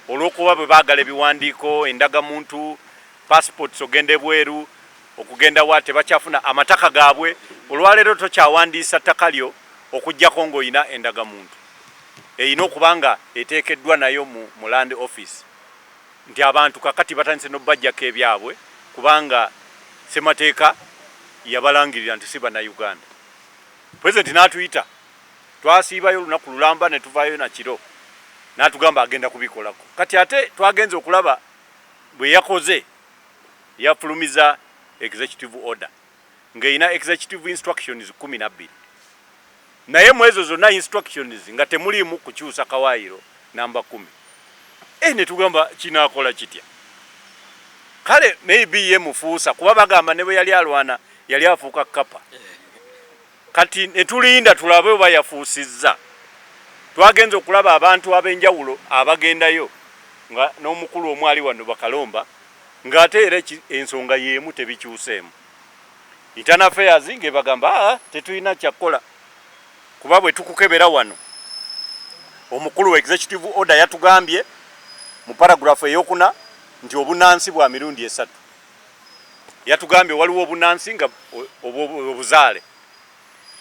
olwokuba bwe baagala ebiwandiiko endagamuntu passports ogende bweru okugenda wa tebakyafuna amataka gaabwe olwaleero tokyawandiisa ttaka lyo okujjako ng'olina endagamuntu erina okubanga eteekeddwa nayo mu land office nti abantu kakati batandise n'obbajjako ebyabwe kubanga ssemateeka yabalangirira nti si bannayuganda. Pulezidenti n'atuyita twasiibayo olunaku lulamba ne tuvaayo nakiro n'atugamba agenda kubikolako. Kati ate twagenze okulaba bwe yakoze yafulumiza executive order ng'erina executive instructions 12 naye mu ezo zonna instructions nga temuliimu kukyusa kawaayiro namba 10. Ne tugamba kinaakola kitya? Kale maybe ye mufuusa kuba bagamba ne bwe yali alwana yali afuuka kapa. Kati ne tulinda tulabe oba yafuusizza. Twagenze okulaba abantu ab'enjawulo abagendayo nga n'omukulu omwali wano Bakalomba ng'ate era ensonga y'emu tebikyuseemu. Internal Affairs nge bagamba tetulina kyakola kuba bwe tukukebera wano omukulu wa executive order yatugambye mu paragraph eyokuna nti obunansi bwa mirundi 3 yatugambye waliwo obunansi nga obuzaale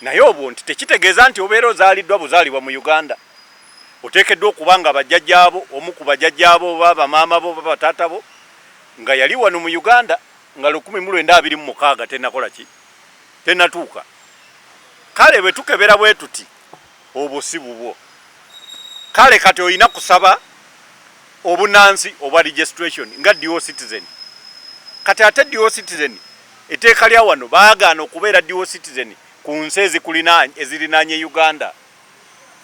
naye obwo nti tekitegeeza nti obeera ozaaliddwa buzaalibwa mu Uganda oteekeddwa okubanga bajjajjaabo omu ku bajjajjaabo oba bamaama bo oba bataata bo nga yali wano mu Uganda nga 1926 tennakola ki tennatuuka. Kale bwe tukebera bwe tuti obwo si bubwo. Kale kati olina kusaba obunansi obwa registration nga dual citizen. Kati ate dual citizen etteeka lya wano baagaana okubeera dual citizen ku nsi ezirinaanye Uganda.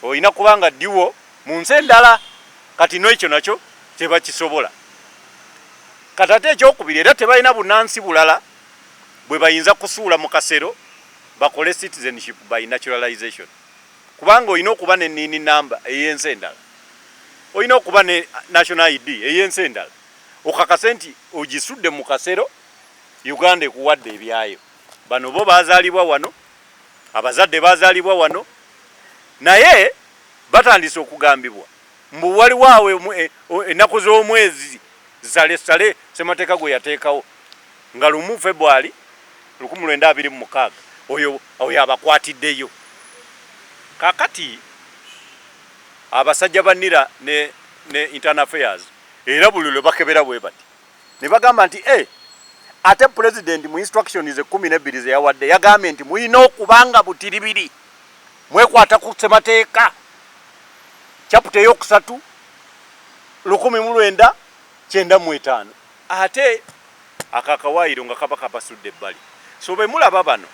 Olina kubanga dual mu nsi endala kati n'ekyo nakyo tebakisobola. Kati ate ekyokubiri era tebalina bunansi bulala bwe bayinza kusuula mu kasero bakole citizenship by naturalization. Kubanga olina okuba ne nini namba ey'ensi endala. Olina okuba ne national ID ey'ensi endala. Okakase nti ogisudde mu kasero Uganda ekuwadde ebyayo. Bano bo baazaalibwa wano, abazadde baazaalibwa wano, naye batandise okugambibwa mbu waliwo awe ennaku z'omwezi sale ssemateeka gwe yateekawo nga 1 February 1926 oyo abakwatiddeyo. Kakati abasajja bannira ne Internal Affairs era buli lwe bakebera bwe bati ne bagamba nti ate president mu instructions 12 ze yawadde yagambye nti muyina okubanga butiribiri mwekwata ku ssemateeka chapter yokusatu 1995 ate akakawaayiro nga kaba kabasudde ebbali. So bwe mulaba bano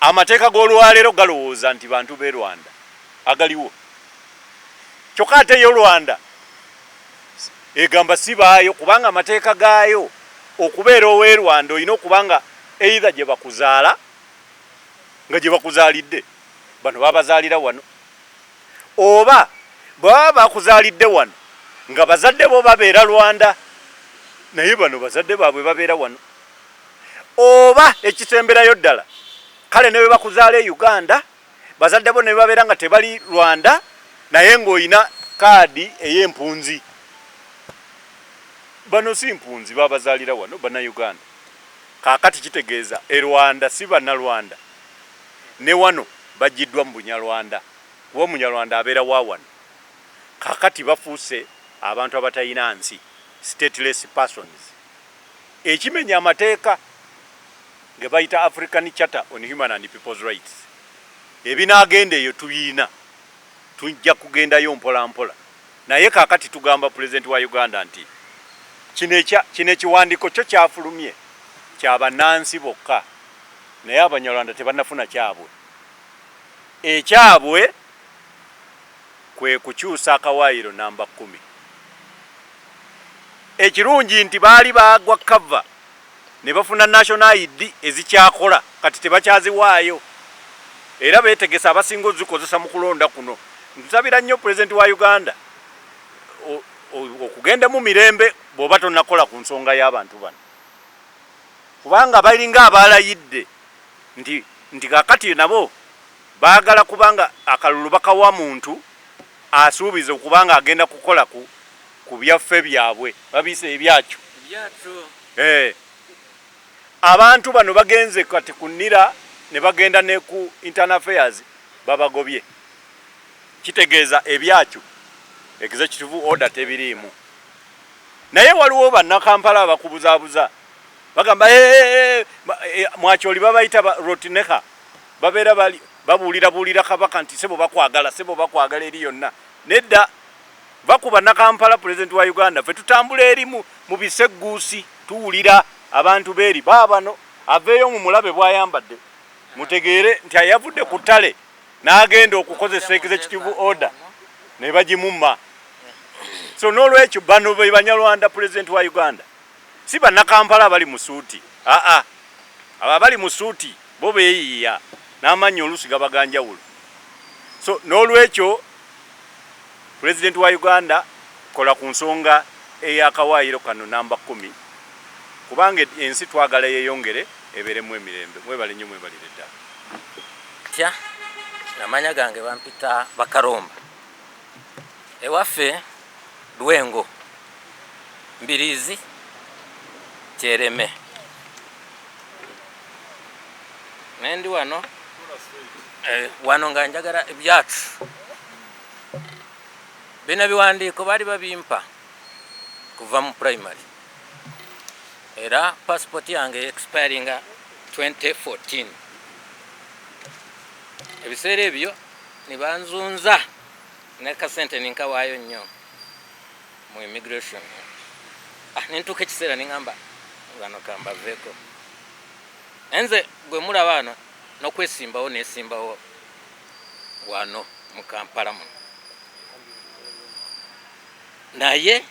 amateeka g'olwaleero galowooza nti bantu b'e Rwanda agaliwo kyokka ate yo Rwanda egamba si baayo kubanga amateeka gaayo okubeera ow'e Rwanda olina okubanga either gye bakuzaala nga gye bakuzaalidde bano babazaalira wano oba baba bakuzaalidde wano nga bazadde bo babeera Rwanda naye bano bazadde baabwe babeera wano oba ekisemberayo ddala kale ne bwe bakuzaala e Uganda bazadde bo ne babeera nga tebali Rwanda naye ng'olina kaadi ey'empunzi. Bano si mpunzi babazaalira wano bana Uganda. Kaakati kitegeeza e Rwanda si bannalwanda ne wano bagiddwa mu Bunyarwanda kuba Munyarwanda abeera wa wano. Kaakati bafuuse abantu abatalina nsi stateless persons. Ekimenya amateeka ge bayita African Charter on Human and People's Rights. Ebinaagenda eyo tuyina tujja kugendayo mpola mpola naye kaakati tugamba President wa Uganda nti kino ekiwandiiko kyo kyafulumye kyabannansi bokka naye Abanyarwanda tebannafuna kyabwe. Ekyabwe kwe kukyusa akawaayiro namba 10. Ekirungi nti baali bagwa cover ne bafuna national ID ezikyakola kati tebakyaziwaayo era beetegesa abasinga ozikozesa mu kulonda kuno. Nsabira nnyo President wa Uganda okugenda mu mirembe bw'oba tonnakola ku nsonga y'abantu bano kubanga balinga abaalayidde nti kakati nabo baagala kubanga akalulu bakawa muntu asuubiza okubanga agenda kukola ku byaffe byabwe babise ebyakyo abantu bano bagenze kati kunira ne bagenda ne ku internal affairs babagobye kitegeeza ebyakyo executive order tebiriimu naye waliwo bannakampala abakubuzaabuza bagamba mwacholi babayita rotineka babeera bali babuulira kabaka nti sebo bakwagala eri yonna nedda bakuba nakampala president wa Uganda fe tutambula eri mu bisegguusi tuwulira abantu beeri baabano aveeyo mu mulabe bwayambadde mutegeere nti ayavudde ku ttale n'agenda okukozesa executive order ne bagimumma so n'olwekyo bano be Banyarwanda president wa Uganda si bannakampala abali mu suuti abo abali mu suuti bo beeyiiya n'amannya oluusi gabaganjawulo so n'olwekyo president wa Uganda kola ku nsonga ey'akawaayiro kano namba 10 kubanga ensi twagala yeeyongere ebeeremu emirembe mwebale nnyo mwebalire ddala tya namanya gange bampita Bakaromba ewaffe Lwengo Mbirizi Kyereme nendi wano nga njagala ebyatu bino biwandiiko baali babimpa kuva mu primary era passport yange expiringa 2014 ebiseera ebyo nibanzunza nekasente ninkawaayo nnyo mu immigration nintuuka ekiseera niŋŋamba bano kambaveeko enze gwe mulaba wano n'okwesimbawo nesimbawo wano mu Kampala muno naye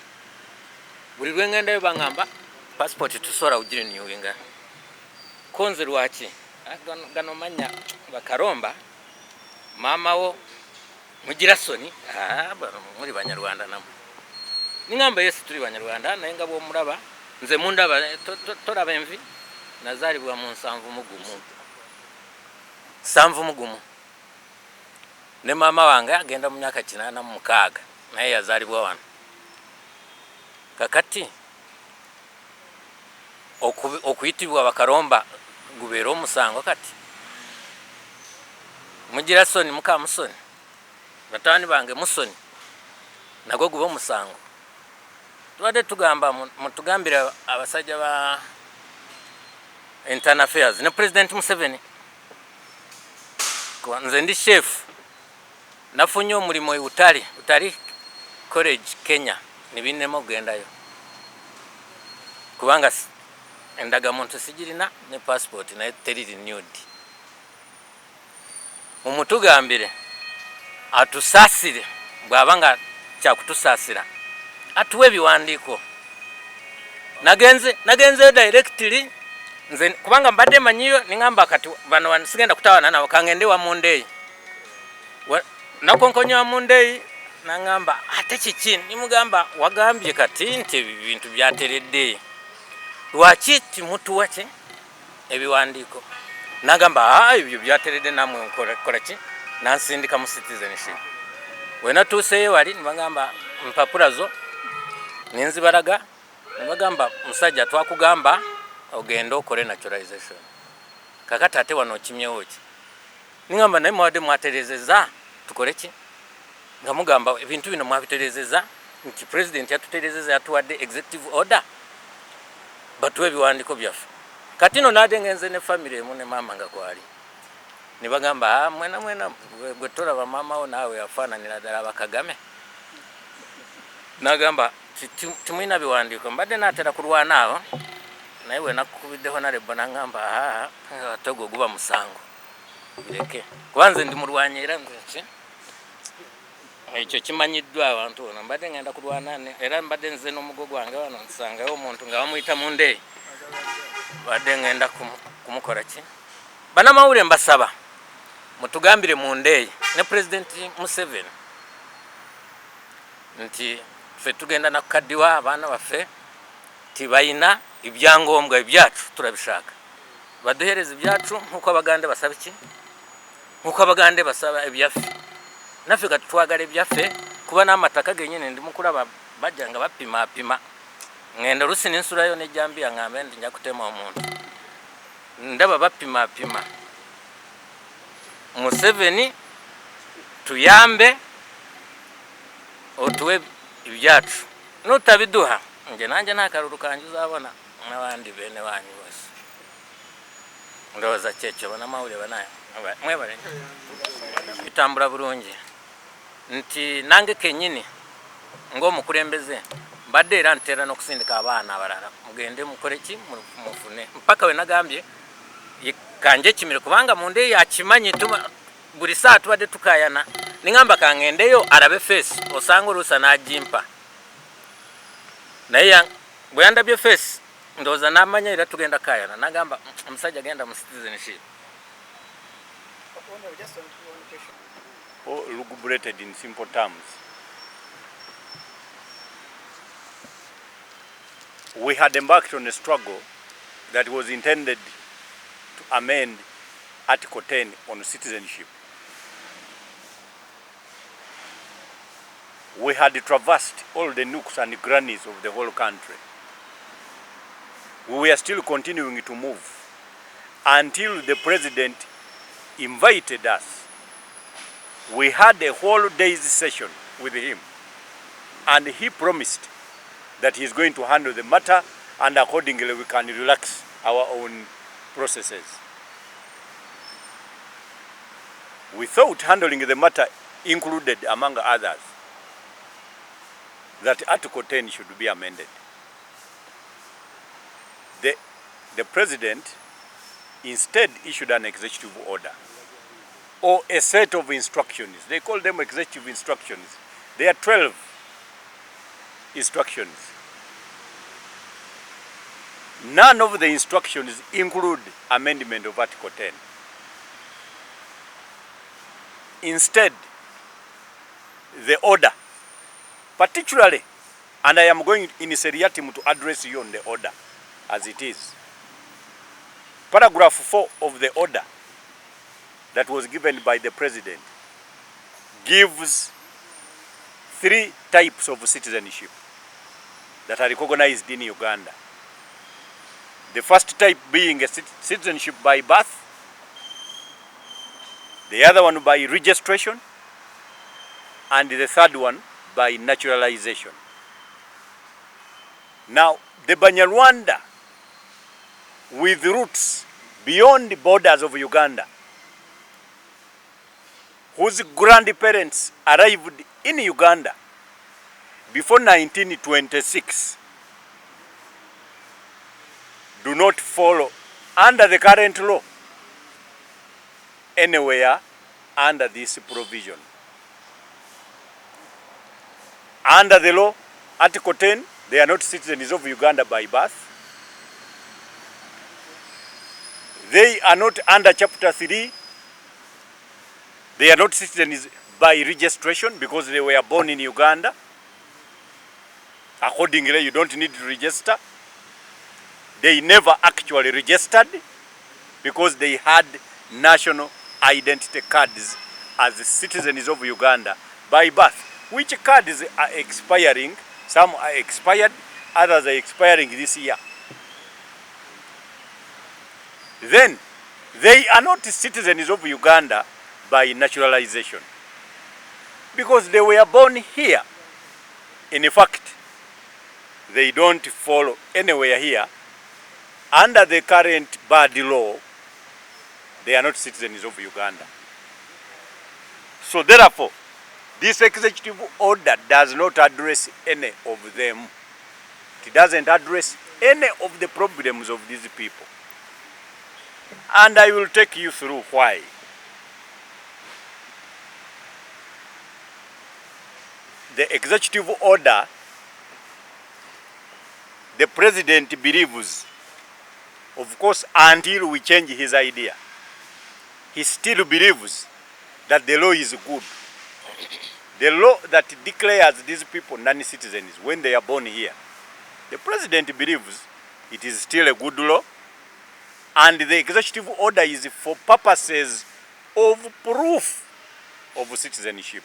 buli lwengendayo baŋŋamba passport tusobola kugirenewinga konze lwaki gano manya Bakaromba maama wo mugira soni muri Banyarwanda namwe niŋŋamba yesu tuli Banyarwanda naye nga bw'omulaba nze mundaba tolaba envi nazaalibwa mu 7 mugumu ne maama wange agenda mu myaka 86 naye yazaalibwa wano kakati okuyitibwa Bakaromba gubeera omusango kati mugira soni muka musoni batani bange musoni nagwo guba omusango tubadde tugamba mutugambira abasajja ba internal affairs ne president Museveni nze ndi chef nafunye omulimu utali college Kenya nibinemo okugendayo kubanga endagamuntu sigirina ne passport naye teri renewed mumutugambire atusaasire bw'abanga kyakutusaasira atuwe ebiwandiiko nagenze directly nze kubanga mbadde manyiyo niŋŋamba kati bano sigenda kutawana nabo kangende wa Monday nakonkonya wa Monday naŋŋamba ate kiki nimugamba wagambye kati nti ebintu byateredde lwaki timutuwa ki ebiwandiiko nagamba ebyo byateredde namwe nkola ki nansindika mu citizenship wenatuuseyo wali nibagamba mpapula zo ninzibalaga nibagamba musajja twakugamba ogenda okole naturalization kakati ate wano okimyewo ki niŋŋamba naye mwadde mwaterezeza tukole ki nga mugamba ebintu bino mwabiterezeza nti president yatuterezeza yatuwadde executive order batuwe ebiwandiiko byaffe kati no naade ngenze ne family emu ne maama nga kwali nibagamba mwena gwe tolaba maama wo naawe yafaananira ddala Bakagame nagamba timulina biwandiiko mbadde naatera kulwana awo naye we nakukubiddeho nalebbo naŋŋamba ate gwe guba musango bireke kuba nze ndi mulwanyi era nze ekyo kimanyiddwa abantu ono mbadde ngenda kulwana era mbadde nze n'omugo gwange wano nsangayo omuntu nga bamuyita Mundeyi mbadde ngenda kumukola ki banamawulire mbasaba mutugambire Mundeyi ne president Museveni nti ffe tugenda nakukaddiwa abaana baffe tibayina ibyangombwa ebyacu turabishaka baduhereza ibyacu nk'uko Abagande basaba ki nk'uko Abagande basaba ebyaffe naffe kati twagala ebyaffe kuba n'amataka genyine ndi mukulaba bajja nga bapima ngenda lusi ninsulayo ne Jambia ngambe ndi nja kutema omuntu ndaba bapima Museveni tuyambe otuwe ibyatu nutabiduha nje nanje nakaruru kanjuza abona n'abandi bene banyu bose ndoza cyecho bana mawule banayo mwebale bitambura burungi nti nange kenyini ngo mukulembeze mbadde era ntera n'okusindika abaana abalala mugende mukore ki mufune mpaka we nagambye kanje kimire kubanga munde yakimanyi tuma buli saa tubadde tukayana ningamba kangendeyo arabe face osanga rusa najimpa naye bwe yandabye face ndoza namanya era tugenda kayana nagamba omusajja genda mu citizenship. Lugubrated in simple terms. We had embarked on a struggle that was intended to amend Article 10 on citizenship. We had traversed all the nooks and crannies of the whole country. We were still continuing to move until the president invited us. We had a whole day's session with him, and he promised that he is going to handle the matter, and accordingly we can relax our own processes. We thought handling the matter included, among others, that Article 10 should be amended. The president instead issued an executive order or a set of instructions. They call them executive instructions. There are 12 instructions. None of the instructions include amendment of Article 10. Instead, the order, particularly, and I am going in seriatim to address you on the order as it is. Paragraph 4 of the order that was given by the president gives 3 types of citizenship that are recognized in Uganda. The first type being a citizenship by birth, the other one by registration, and the third one by naturalization. Now, the Banyarwanda with roots beyond the borders of Uganda, whose grandparents arrived in Uganda before 1926, do not follow under the current law anywhere under this provision. Under the law, Article 10, they are not citizens of Uganda by birth. They are not under Chapter 3. They are not citizens by registration because they were born in Uganda. Accordingly, you don't need to register. They never actually registered because they had national identity cards as citizens of Uganda by birth, which cards are expiring. Some are expired, others are expiring this year. Then, they are not citizens of Uganda by naturalization because they were born here. In fact, they don't follow anywhere here. Under the current bad law, they are not citizens of Uganda. So therefore, this executive order does not address any of them. It doesn't address any of the problems of these people. And I will take you through why. The executive order, the president believes, of course, until we change his idea, he still believes that the law is good. The law that declares these people non-citizens when they are born here, the president believes it is still a good law, and the executive order is for purposes of proof of citizenship.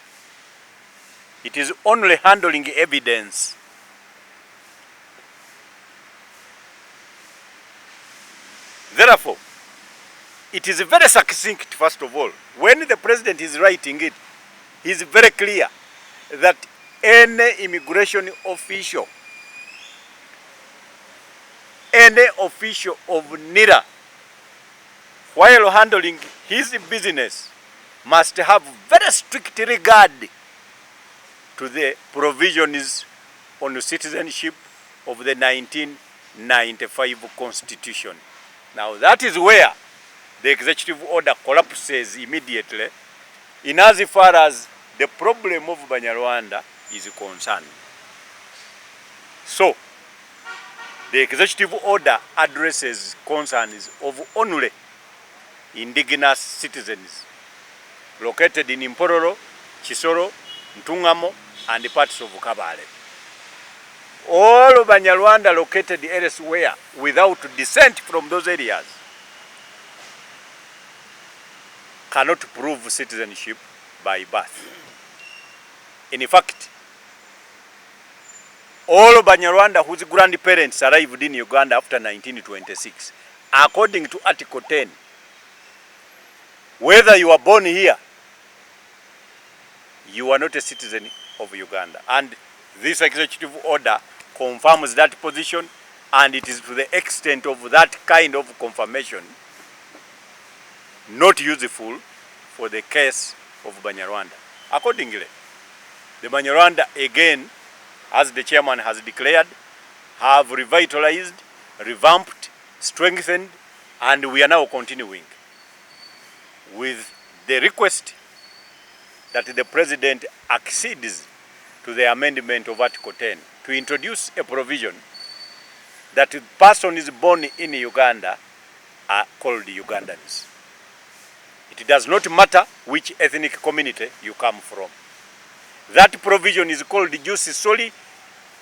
It is only handling evidence. Therefore, it is very succinct, first of all. When the president is writing it, he is very clear that any immigration official, any official of NIRA, while handling his business, must have very strict regard to the provisions on citizenship of the 1995 Constitution. Now that is where the executive order collapses immediately in as far as the problem of Banyarwanda is concerned. So, the executive order addresses concerns of only indigenous citizens located in Mpororo, Chisoro, Ntungamo, and parts of Kabale. All Banyarwanda located elsewhere without descent from those areas cannot prove citizenship by birth. In fact, all Banyarwanda whose grandparents arrived in Uganda after 1926, according to Article 10, whether you are born here, you are not a citizen of Uganda. And this executive order confirms that position, and it is to the extent of that kind of confirmation not useful for the case of Banyarwanda. Accordingly, the Banyarwanda, again, as the chairman has declared, have revitalized, revamped, strengthened, and we are now continuing with the request that the president accedes to the amendment of Article 10 to introduce a provision that persons born in Uganda are called Ugandans. It does not matter which ethnic community you come from. That provision is called jus soli.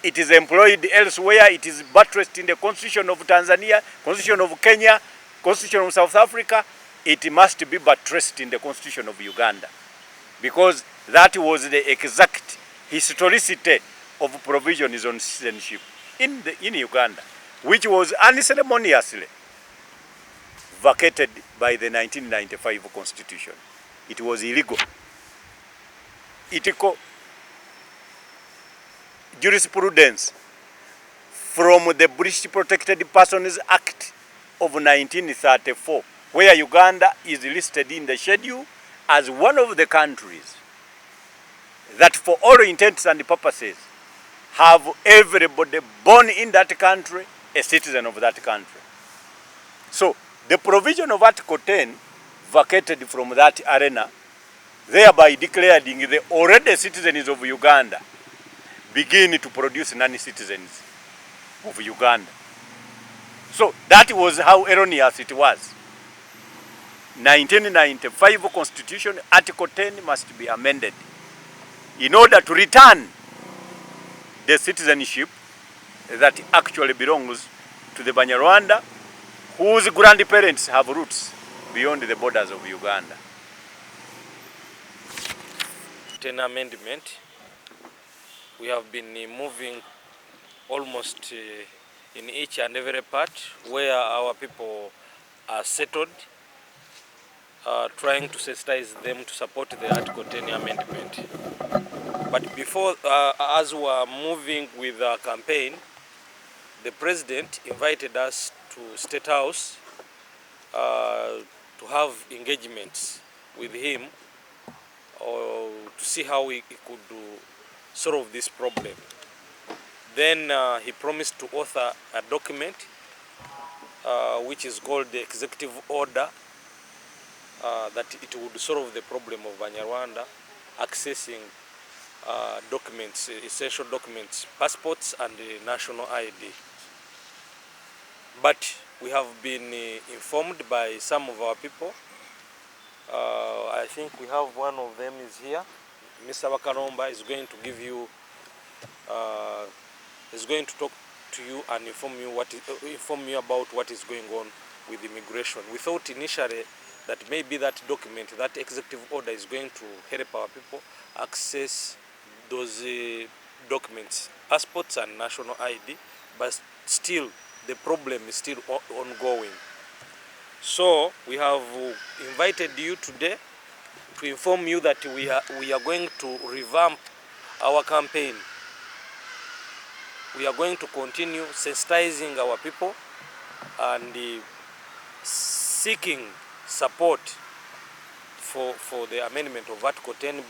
It is employed elsewhere. It is buttressed in the Constitution of Tanzania, Constitution of Kenya, Constitution of South Africa. It must be buttressed in the Constitution of Uganda, because that was the exact historicity of provisions on citizenship in Uganda, which was unceremoniously vacated by the 1995 Constitution. It was illegal. Ethical jurisprudence from the British Protected Persons Act of 1934, where Uganda is listed in the schedule as one of the countries that for all intents and purposes have everybody born in that country a citizen of that country. So the provision of Article 10 vacated from that arena, thereby declaring the already citizens of Uganda begin to produce non-citizens of Uganda. So that was how erroneous it was. 1995 Constitution, Article 10 must be amended in order to return the citizenship that actually belongs to the Banyarwanda, whose grandparents have roots beyond the borders of Uganda. 10 amendment, we have been moving almost in each and every part where our people are settled, trying to sensitize them to support the Article 10 amendment. But before, as we are moving with our campaign, the president invited us to State House to have engagements with him to see how he could solve this problem. Then he promised to author a document which is called the Executive Order, that it would solve the problem of Banyarwanda accessing documents, essential documents, passports and national ID. But we have been informed by some of our people. I think we have one of them is here. Mr. Wakaromba is going to give you, is going to talk to you and inform you about what is going on with immigration. We thought initially that maybe that document, that executive order, is going to help our people access those documents, passports and national ID, but still the problem is still ongoing. So we have invited you today to inform you that we are going to revamp our campaign. We are going to continue sensitizing our people and seeking support for the amendment of Article 10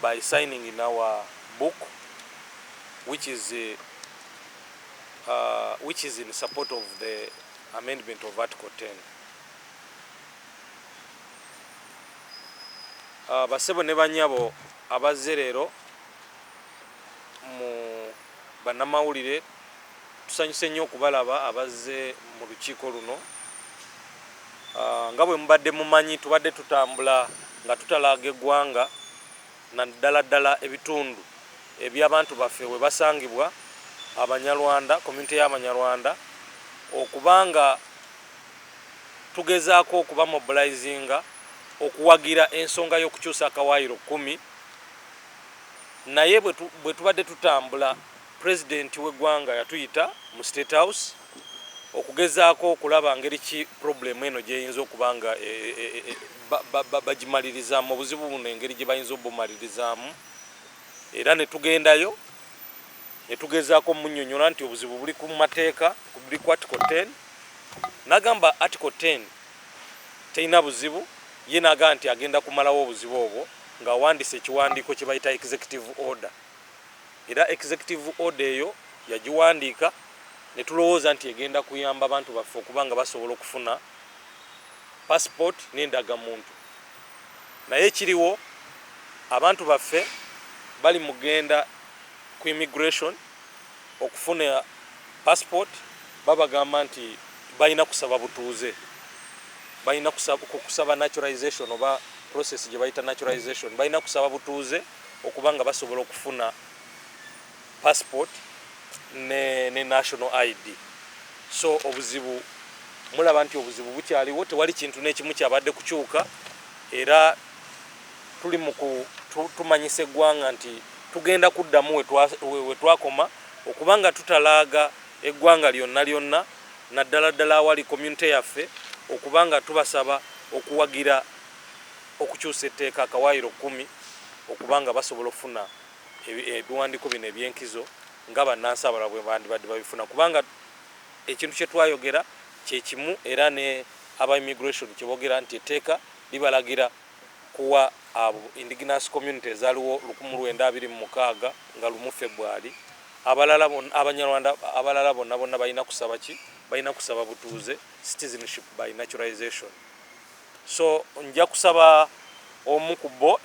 by signing in our book, which is in support of the amendment of Article 10. Basebo ne banyabo abazze leero mu bannamawulire tusanyuse nnyo okubalaba abazze mu lukiiko luno. Nga bwe mubadde mumanyi tubadde tutambula nga tutalaaga eggwanga naddala ddala ebitundu eby'abantu baffe we basangibwa Abanyarwanda, community y'Abanyarwanda, okubanga tugezaako okuba mobilizinga okuwagira ensonga y'okukyusa akawaayiro 10. Naye bwe tubadde tutambula president w'eggwanga yatuyita mu State House okugezaako okulaba ngeri ki problem eno gyeyinza okubanga bagimalirizamu, obuzibu buno engeri gye bayinza obumalirizamu, era ne tugendayo ne tugezaako munnyonnyola nti obuzibu buli ku mateeka, buli ku Article 10. Nagamba Article 10 terina buzibu, ye naga nti agenda kumalawo obuzibu obwo ng'awandiisa ekiwandiiko kye bayita executive order. Era executive order eyo yagiwandiika ne tulowooza nti egenda kuyamba abantu baffe okubanga basobola okufuna passport n'endagamuntu. Naye kiriwo abantu baffe bali mugenda ku immigration okufuna passport, babagamba nti balina kusaba butuuze, balina kusaba naturalization oba process gye bayita naturalization, balina kusaba butuuze okubanga basobola okufuna passport ne national ID. So obuzibu mulaba nti obuzibu bukyaliwo, tewali kintu n'ekimu kyabadde kukyuka, era tuli mu tumanyisa eggwanga nti tugenda kuddamu we twakoma okubanga tutalaaga eggwanga lyonna lyonna naddala ddala awali community yaffe, okubanga tubasaba okuwagira okukyusa etteeka akawaayiro 10 okubanga basobola okufuna ebiwandiiko bino ebyenkizo nga bannansaabala bwe bandibadde babifuna, kubanga ekintu kye twayogera kye kimu, era ne aba immigration kye boogera nti etteeka libalagira kuwa abo indigenous community ezaaliwo 1926 nga 1 February. Abanyarwanda abalala bonna balina kusaba ki? Balina kusaba butuuze, citizenship by naturalization. So nja kusaba omu ku bo